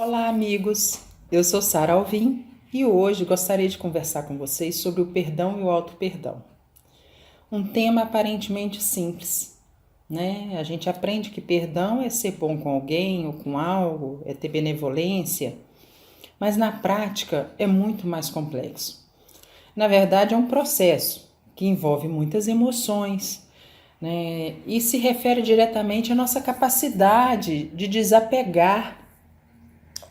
Olá, amigos. Eu sou Sara Alvim e hoje gostaria de conversar com vocês sobre o perdão e o auto-perdão. Um tema aparentemente simples, né? A gente aprende que perdão é ser bom com alguém ou com algo, é ter benevolência, mas na prática é muito mais complexo. Na verdade, é um processo que envolve muitas emoções, né? E se refere diretamente à nossa capacidade de desapegar,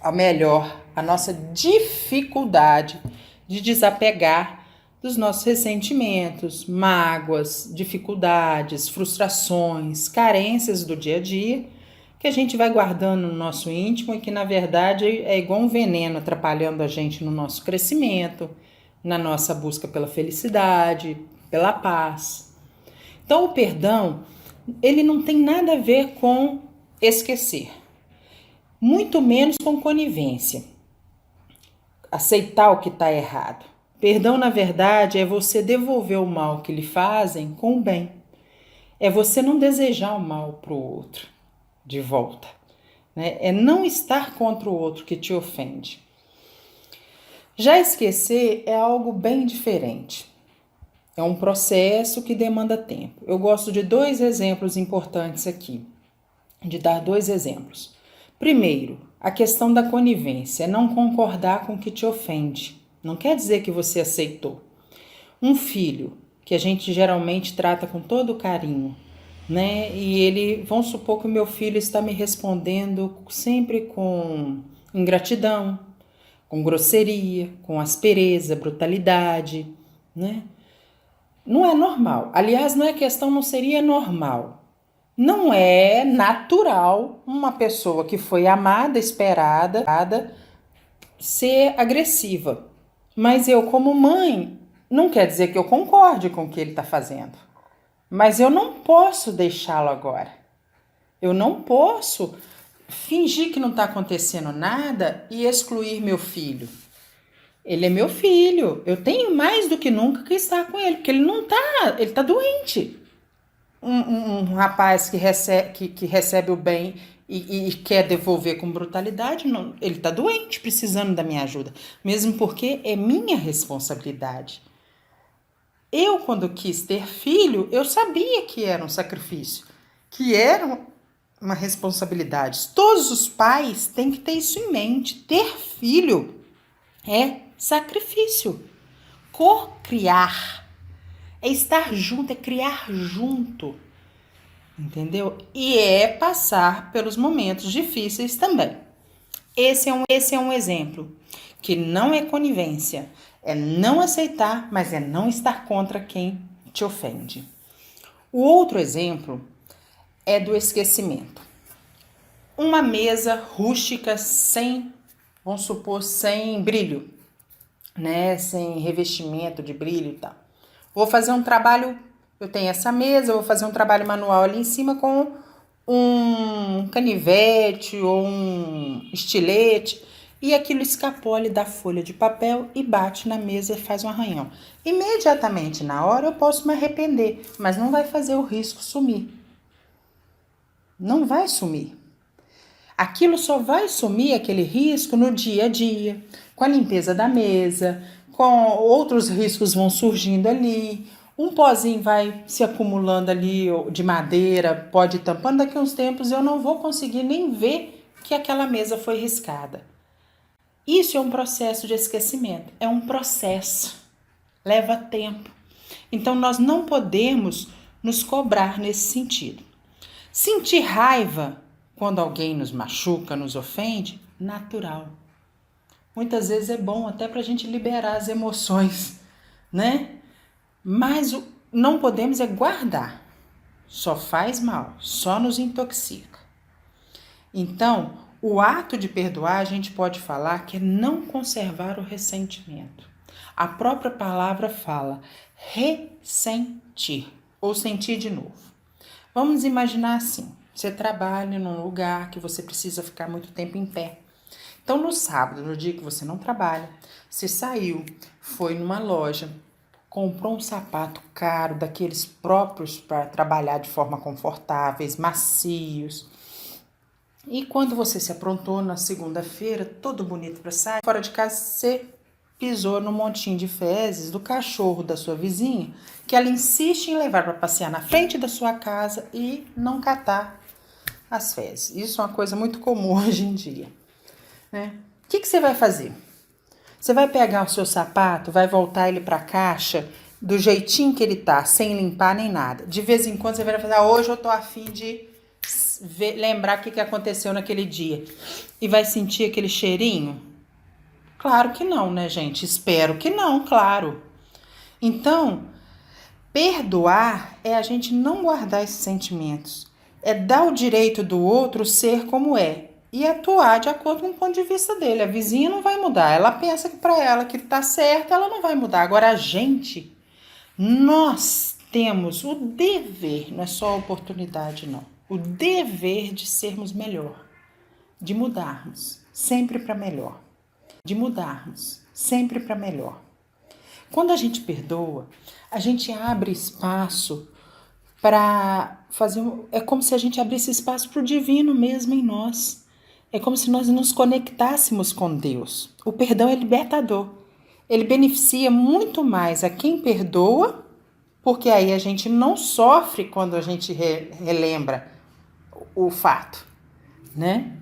a melhor, a nossa dificuldade de desapegar dos nossos ressentimentos, mágoas, dificuldades, frustrações, carências do dia a dia, que a gente vai guardando no nosso íntimo e que, na verdade, é igual um veneno atrapalhando a gente no nosso crescimento, na nossa busca pela felicidade, pela paz. Então, o perdão, ele não tem nada a ver com esquecer, muito menos com conivência, aceitar o que está errado. Perdão, na verdade, é você devolver o mal que lhe fazem com o bem. É você não desejar o mal para o outro de volta, né? É não estar contra o outro que te ofende. Já esquecer é algo bem diferente. É um processo que demanda tempo. Eu gosto de dois exemplos importantes aqui, de dar dois exemplos. Primeiro, a questão da conivência, é não concordar com o que te ofende. Não quer dizer que você aceitou. Um filho, que a gente geralmente trata com todo carinho, né? E ele, vamos supor que o meu filho está me respondendo sempre com ingratidão, com grosseria, com aspereza, brutalidade, né? Não é normal. Aliás, não é questão, não seria normal. Não é natural uma pessoa que foi amada, esperada, ser agressiva. Mas eu, como mãe, não quer dizer que eu concorde com o que ele está fazendo. Mas eu não posso deixá-lo agora. Eu não posso fingir que não está acontecendo nada e excluir meu filho. Ele é meu filho. Eu tenho mais do que nunca que estar com ele, porque ele não está, ele está doente. Um rapaz que recebe o bem e quer devolver com brutalidade, não, ele está doente, precisando da minha ajuda. Mesmo porque é minha responsabilidade. Eu, quando quis ter filho, eu sabia que era um sacrifício, que era uma responsabilidade. Todos os pais têm que ter isso em mente. Ter filho é sacrifício. Cocriar é estar junto, é criar junto. Entendeu? E é passar pelos momentos difíceis também. Esse é um exemplo que não é conivência, é não aceitar, mas é não estar contra quem te ofende. O outro exemplo é do esquecimento. Uma mesa rústica sem, vamos supor, sem brilho, né? Sem revestimento de brilho e tal. Vou fazer um trabalho, eu tenho essa mesa, eu vou fazer um trabalho manual ali em cima com um canivete ou um estilete e aquilo escapole da folha de papel e bate na mesa e faz um arranhão. Imediatamente na hora eu posso me arrepender, mas não vai fazer o risco sumir. Não vai sumir. Aquilo só vai sumir, aquele risco, no dia a dia, com a limpeza da mesa, com outros riscos vão surgindo ali, um pozinho vai se acumulando ali de madeira, pode ir tampando, daqui a uns tempos eu não vou conseguir nem ver que aquela mesa foi riscada. Isso é um processo de esquecimento, é um processo, leva tempo. Então nós não podemos nos cobrar nesse sentido. Sentir raiva quando alguém nos machuca, nos ofende, natural. Muitas vezes é bom até para a gente liberar as emoções, né? Mas não podemos é guardar. Só faz mal, só nos intoxica. Então, o ato de perdoar, a gente pode falar que é não conservar o ressentimento. A própria palavra fala ressentir, ou sentir de novo. Vamos imaginar assim, você trabalha num lugar que você precisa ficar muito tempo em pé. Então, no sábado, no dia que você não trabalha, você saiu, foi numa loja, comprou um sapato caro, daqueles próprios para trabalhar de forma confortáveis, macios. E quando você se aprontou na segunda-feira, todo bonito para sair, fora de casa você pisou no montinho de fezes do cachorro da sua vizinha, que ela insiste em levar para passear na frente da sua casa e não catar as fezes. Isso é uma coisa muito comum hoje em dia, né? O que você vai fazer? Você vai pegar o seu sapato, vai voltar ele para a caixa do jeitinho que ele tá, sem limpar nem nada. De vez em quando você vai fazer, hoje eu tô a fim de lembrar o que aconteceu naquele dia. E vai sentir aquele cheirinho? Claro que não, né, gente? Espero que não, claro. Então, perdoar é a gente não guardar esses sentimentos. É dar o direito do outro ser como é. E atuar de acordo com o ponto de vista dele. A vizinha não vai mudar. Ela pensa que para ela que tá certo, ela não vai mudar. Agora a gente, nós temos o dever, não é só a oportunidade, não. O dever de sermos melhor, de mudarmos sempre para melhor, de mudarmos sempre para melhor. Quando a gente perdoa, a gente abre espaço para fazer. É como se a gente abrisse espaço para o divino mesmo em nós. É como se nós nos conectássemos com Deus. O perdão é libertador. Ele beneficia muito mais a quem perdoa, porque aí a gente não sofre quando a gente relembra o fato, né?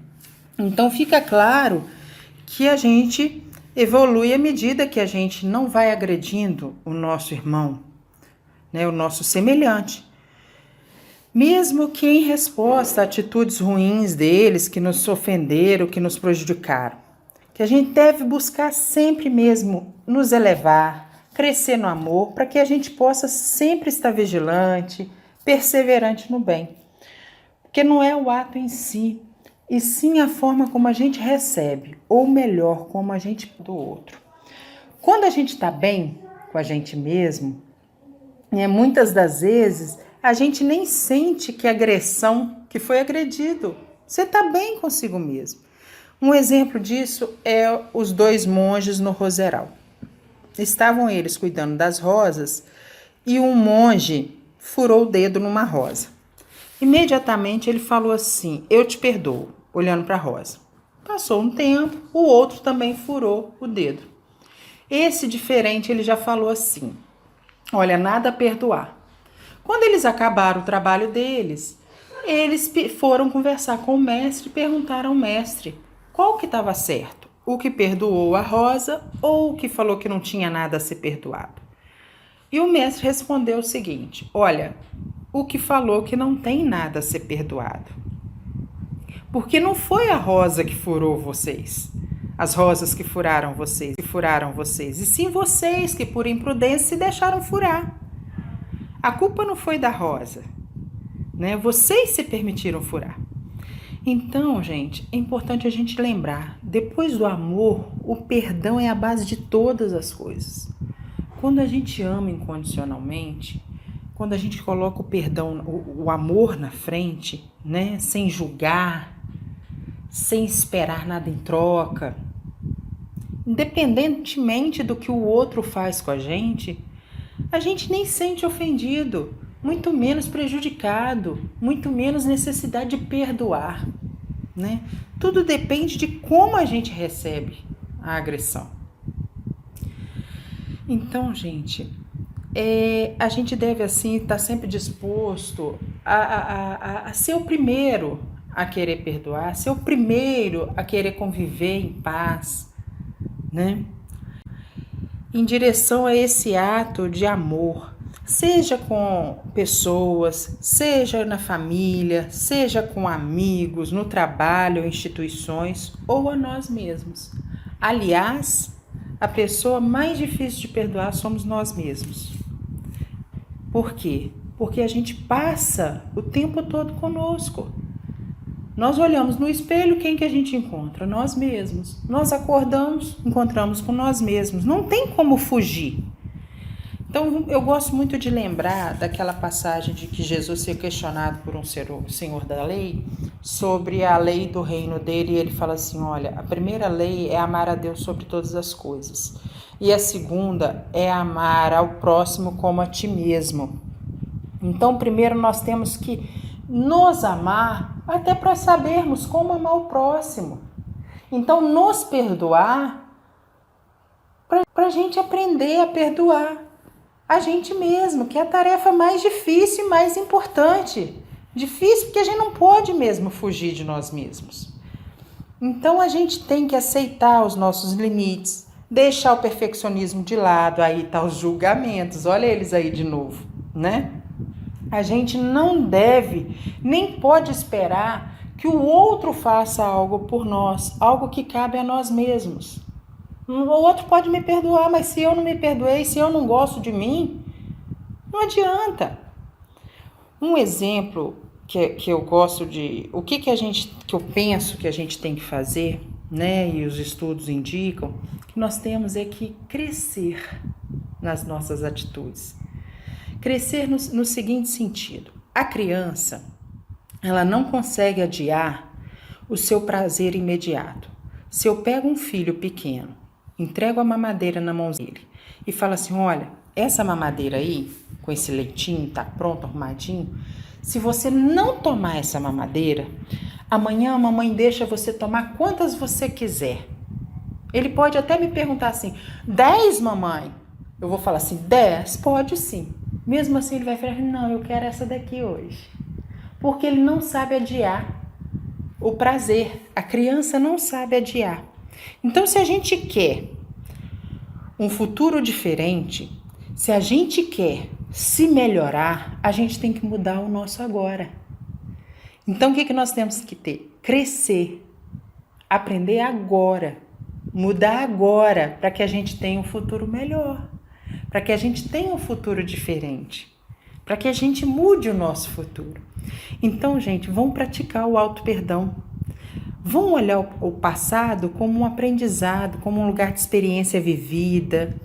Então fica claro que a gente evolui à medida que a gente não vai agredindo o nosso irmão, né, o nosso semelhante. Mesmo que em resposta a atitudes ruins deles, que nos ofenderam, que nos prejudicaram. Que a gente deve buscar sempre mesmo nos elevar, crescer no amor, para que a gente possa sempre estar vigilante, perseverante no bem. Porque não é o ato em si, e sim a forma como a gente recebe, ou melhor, como a gente do outro. Quando a gente está bem com a gente mesmo, muitas das vezes a gente nem sente que agressão, que foi agredido. Você está bem consigo mesmo. Um exemplo disso é os 2 monges no Roseral. Estavam eles cuidando das rosas e um monge furou o dedo numa rosa. Imediatamente ele falou assim, eu te perdoo, olhando para a rosa. Passou um tempo, o outro também furou o dedo. Esse diferente, ele já falou assim, olha, nada a perdoar. Quando eles acabaram o trabalho deles, eles foram conversar com o mestre e perguntaram ao mestre qual que estava certo, o que perdoou a rosa ou o que falou que não tinha nada a ser perdoado. E o mestre respondeu o seguinte, olha, o que falou que não tem nada a ser perdoado. Porque não foi a rosa que furou vocês, as rosas que furaram vocês, e sim vocês que por imprudência se deixaram furar. A culpa não foi da rosa, né? Vocês se permitiram furar. Então, gente, é importante a gente lembrar, depois do amor, o perdão é a base de todas as coisas. Quando a gente ama incondicionalmente, quando a gente coloca o perdão, o amor na frente, né? Sem julgar, sem esperar nada em troca, independentemente do que o outro faz com a gente nem sente ofendido, muito menos prejudicado, muito menos necessidade de perdoar, né? Tudo depende de como a gente recebe a agressão. Então, gente, a gente deve, assim, estar sempre disposto a ser o primeiro a querer perdoar, ser o primeiro a querer conviver em paz, né? Em direção a esse ato de amor, seja com pessoas, seja na família, seja com amigos, no trabalho, instituições ou a nós mesmos. Aliás, a pessoa mais difícil de perdoar somos nós mesmos. Por quê? Porque a gente passa o tempo todo conosco. Nós olhamos no espelho, quem que a gente encontra? Nós mesmos. Nós acordamos, encontramos com nós mesmos. Não tem como fugir. Então, eu gosto muito de lembrar daquela passagem de que Jesus foi questionado por um senhor da lei sobre a lei do reino dele. E ele fala assim, olha, a primeira lei é amar a Deus sobre todas as coisas. E a segunda é amar ao próximo como a ti mesmo. Então, primeiro nós temos que nos amar, até para sabermos como amar o próximo. Então, nos perdoar, para a gente aprender a perdoar a gente mesmo, que é a tarefa mais difícil e mais importante. Difícil porque a gente não pode mesmo fugir de nós mesmos. Então a gente tem que aceitar os nossos limites, deixar o perfeccionismo de lado, aí tá os julgamentos, olha eles aí de novo, né? A gente não deve, nem pode esperar que o outro faça algo por nós, algo que cabe a nós mesmos. O outro pode me perdoar, mas se eu não me perdoei, se eu não gosto de mim, não adianta. Um exemplo que eu gosto de, o que eu penso que a gente tem que fazer, né? E os estudos indicam que nós temos é que crescer nas nossas atitudes. Crescer no seguinte sentido: a criança, ela não consegue adiar o seu prazer imediato. Se eu pego um filho pequeno, entrego a mamadeira na mão dele e falo assim: olha, essa mamadeira aí, com esse leitinho, tá pronto, arrumadinho. Se você não tomar essa mamadeira, amanhã a mamãe deixa você tomar quantas você quiser. Ele pode até me perguntar assim: 10, mamãe? Eu vou falar assim: 10? Pode sim. Mesmo assim ele vai falar: não, eu quero essa daqui hoje. Porque ele não sabe adiar o prazer. A criança não sabe adiar. Então, se a gente quer um futuro diferente, se a gente quer se melhorar, a gente tem que mudar o nosso agora. Então, o que nós temos que ter? Crescer, aprender agora, mudar agora, para que a gente tenha um futuro melhor, para que a gente tenha um futuro diferente, para que a gente mude o nosso futuro. Então, gente, vamos praticar o auto-perdão. Vão olhar o passado como um aprendizado, como um lugar de experiência vivida,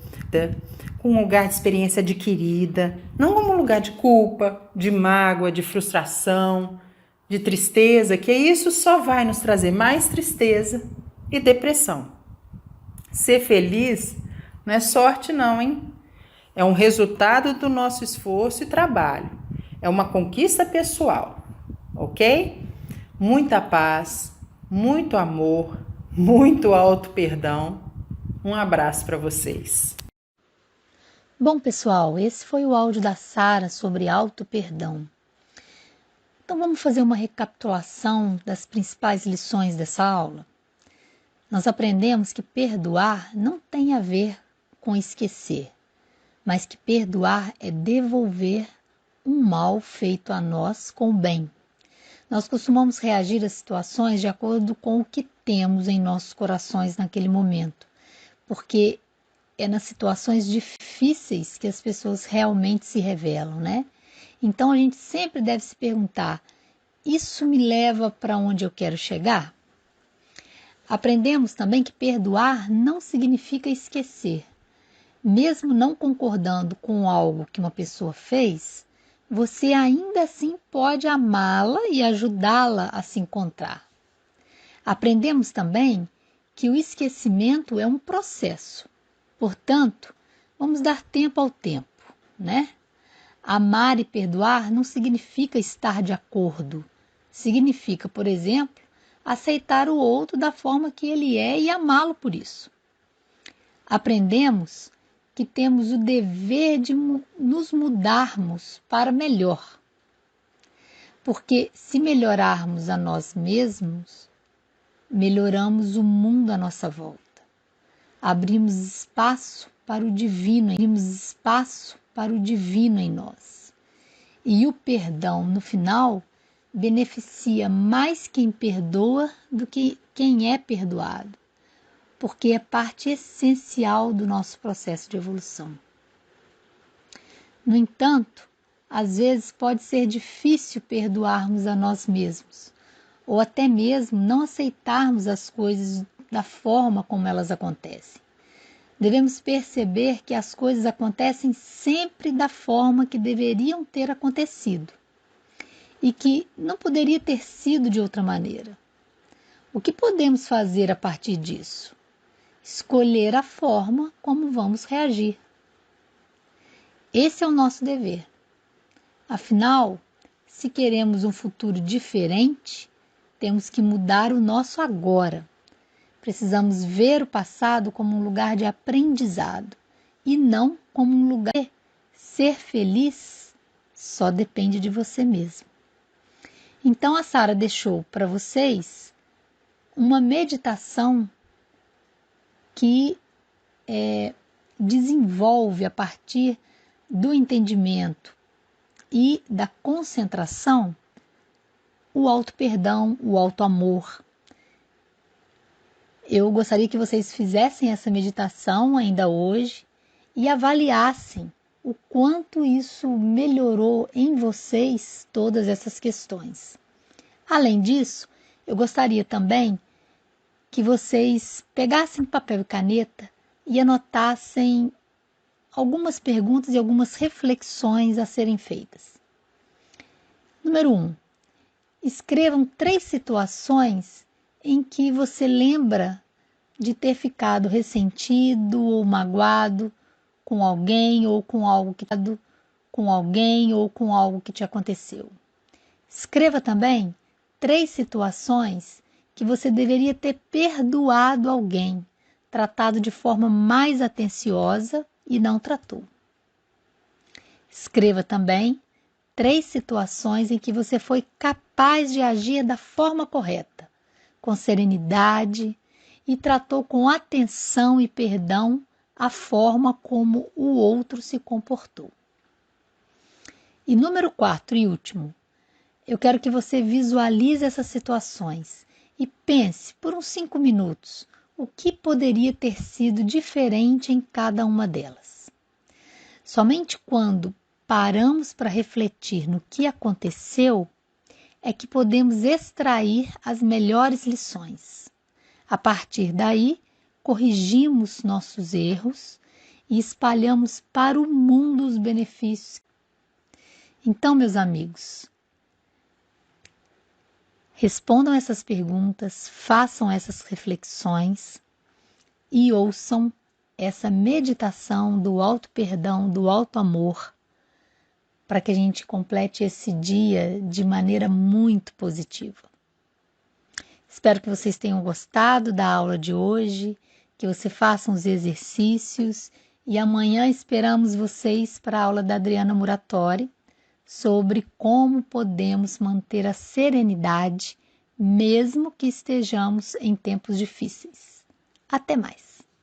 como um lugar de experiência adquirida, não como um lugar de culpa, de mágoa, de frustração, de tristeza, que isso só vai nos trazer mais tristeza e depressão. Ser feliz não é sorte não, hein? É um resultado do nosso esforço e trabalho. É uma conquista pessoal, ok? Muita paz, muito amor, muito auto-perdão. Um abraço para vocês. Bom, pessoal, esse foi o áudio da Sara sobre auto-perdão. Então vamos fazer uma recapitulação das principais lições dessa aula. Nós aprendemos que perdoar não tem a ver com esquecer, mas que perdoar é devolver um mal feito a nós com o bem. Nós costumamos reagir a situações de acordo com o que temos em nossos corações naquele momento, porque é nas situações difíceis que as pessoas realmente se revelam, né? Então a gente sempre deve se perguntar: isso me leva para onde eu quero chegar? Aprendemos também que perdoar não significa esquecer. Mesmo não concordando com algo que uma pessoa fez, você ainda assim pode amá-la e ajudá-la a se encontrar. Aprendemos também que o esquecimento é um processo. Portanto, vamos dar tempo ao tempo, né? Amar e perdoar não significa estar de acordo. Significa, por exemplo, aceitar o outro da forma que ele é e amá-lo por isso. Aprendemos que temos o dever de nos mudarmos para melhor. Porque se melhorarmos a nós mesmos, melhoramos o mundo à nossa volta. Abrimos espaço para o divino em nós. E o perdão, no final, beneficia mais quem perdoa do que quem é perdoado, porque é parte essencial do nosso processo de evolução. No entanto, às vezes pode ser difícil perdoarmos a nós mesmos, ou até mesmo não aceitarmos as coisas da forma como elas acontecem. Devemos perceber que as coisas acontecem sempre da forma que deveriam ter acontecido e que não poderia ter sido de outra maneira. O que podemos fazer a partir disso? Escolher a forma como vamos reagir. Esse é o nosso dever. Afinal, se queremos um futuro diferente, temos que mudar o nosso agora. Precisamos ver o passado como um lugar de aprendizado e não como um lugar de ser feliz só depende de você mesmo. Então a Sara deixou para vocês uma meditação que desenvolve a partir do entendimento e da concentração o auto-perdão, o auto-amor. Eu gostaria que vocês fizessem essa meditação ainda hoje e avaliassem o quanto isso melhorou em vocês todas essas questões. Além disso, eu gostaria também que vocês pegassem papel e caneta e anotassem algumas perguntas e algumas reflexões a serem feitas. Número 1. Escrevam 3 situações em que você lembra de ter ficado ressentido ou magoado com alguém ou com algo que te aconteceu. Escreva também 3 situações que você deveria ter perdoado alguém, tratado de forma mais atenciosa e não tratou. Escreva também 3 situações em que você foi capaz de agir da forma correta, com serenidade e tratou com atenção e perdão a forma como o outro se comportou. E número 4 e último, eu quero que você visualize essas situações e pense por uns 5 minutos o que poderia ter sido diferente em cada uma delas. Somente quando paramos para refletir no que aconteceu é que podemos extrair as melhores lições. A partir daí, corrigimos nossos erros e espalhamos para o mundo os benefícios. Então, meus amigos, respondam essas perguntas, façam essas reflexões e ouçam essa meditação do auto-perdão, do auto-amor, para que a gente complete esse dia de maneira muito positiva. Espero que vocês tenham gostado da aula de hoje, que vocês façam os exercícios e amanhã esperamos vocês para a aula da Adriana Muratori sobre como podemos manter a serenidade mesmo que estejamos em tempos difíceis. Até mais!